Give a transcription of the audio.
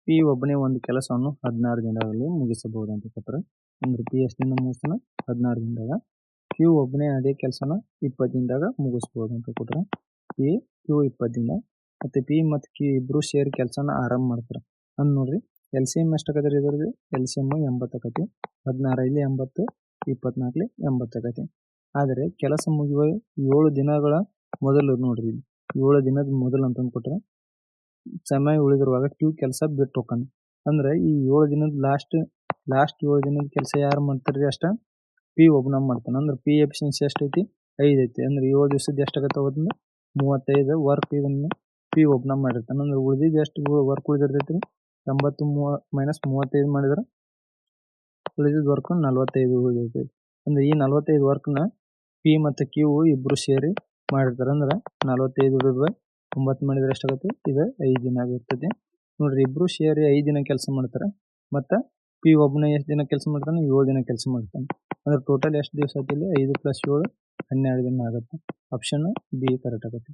P ಒಬ್ಬನೇ ಒಂದು ಕೆಲಸವನ್ನು 16 ದಿನಗಳಲ್ಲಿ ಮುಗಿಸಬಹುದು ಅಂತ ಕೊಟ್ಟರೆ, ಅಂದ್ರೆ ಪಿ ಎಷ್ಟು ದಿನ ಮುಗಿಸ್ತಾನ 16 ದಿನದಾಗ. ಕ್ಯೂ ಒಬ್ಬನೇ ಅದೇ ಕೆಲಸನ 20 ದಿನದಾಗ ಮುಗಿಸ್ಬೋದು ಅಂತ ಕೊಟ್ಟರೆ, ಕ್ಯೂ 20 ದಿನ ಮತ್ತು ಪಿ ಮತ್ತು ಕ್ಯೂ ಇಬ್ಬರು ಸೇರಿ ಕೆಲಸನ ಆರಂಭ ಮಾಡ್ತಾರೆ. ಅಂದ್ ನೋಡ್ರಿ LCM ಎಷ್ಟಾಗತ್ತೆ ರೀ ಇದ್ರದ್ದು? LCM 80 ಆಕತಿ. 16 ಇಲ್ಲಿ 80, 24 80 ಆಕತಿ. ಆದರೆ ಕೆಲಸ ಮುಗಿಯುವ 7 ದಿನಗಳ ಮೊದಲು ನೋಡ್ರಿ, 7 ದಿನದ ಮೊದಲು ಅಂತಂದು ಕೊಟ್ಟರೆ ಸಮಯ ಉಳಿದಿರುವಾಗ ಕ್ಯೂ ಕೆಲಸ ಬಿಟ್ಟು ಹೋಗ್ತಾನೆ. ಅಂದ್ರೆ ಈ 7 ದಿನದ ಲಾಸ್ಟ್ 7 ದಿನದ ಕೆಲಸ ಯಾರು ಮಾಡ್ತಾರ್ರಿ? ಅಷ್ಟ ಪಿ ಒಬ್ಬನ ಮಾಡ್ತಾನೆ. ಅಂದ್ರೆ ಪಿ ಎಫಿಷಿಯನ್ಸಿ ಎಷ್ಟೈತಿ? 5 ಐತಿ. ಅಂದ್ರೆ 7 ದಿವಸದ ಎಷ್ಟಾಗತ್ತೆ ಅವತ್ತಂದ್ರೆ 35 ವರ್ಕ್ ಇದನ್ನ ಪಿ ಒಬ್ಬನ ಮಾಡಿರ್ತಾನೆ. ಅಂದ್ರೆ ಉಳಿದಿದ್ದು ಎಷ್ಟು ವರ್ಕ್ ಉಳಿದಿರ್ತೈತಿ? 80 -35 ಮಾಡಿದ್ರೆ ಉಳಿದಿದ್ದು ವರ್ಕ್ 45 ಉಳಿದಿರ್ತೈತಿ. ಅಂದ್ರೆ ಈ 45 ವರ್ಕ್ನ ಪಿ ಮತ್ತು ಕ್ಯೂ ಇಬ್ರು ಸೇರಿ ಮಾಡಿರ್ತಾರೆ. ಅಂದ್ರೆ 45 9 ಮಾಡಿದ್ರೆ ಎಷ್ಟಾಗತ್ತೆ? ಇದು 5 ದಿನ ಆಗಿರ್ತೈತಿ. ನೋಡ್ರಿ ಇಬ್ರು ಸೇರಿ 5 ದಿನ ಕೆಲಸ ಮಾಡ್ತಾರೆ. ಮತ್ತು ಪಿ ಒಬ್ಬನೇ ಎಷ್ಟು ದಿನ ಕೆಲಸ ಮಾಡ್ತಾನೆ? 7 ದಿನ ಕೆಲಸ ಮಾಡ್ತಾನೆ. ಅಂದ್ರೆ ಟೋಟಲ್ ಎಷ್ಟು ದಿವಸ ಆಯ್ತು ಇಲ್ಲಿ? 5 + 7 12 ದಿನ ಆಗುತ್ತೆ. ಆಪ್ಷನ್ ಬಿ ಕರೆಕ್ಟ್ ಆಗುತ್ತೆ.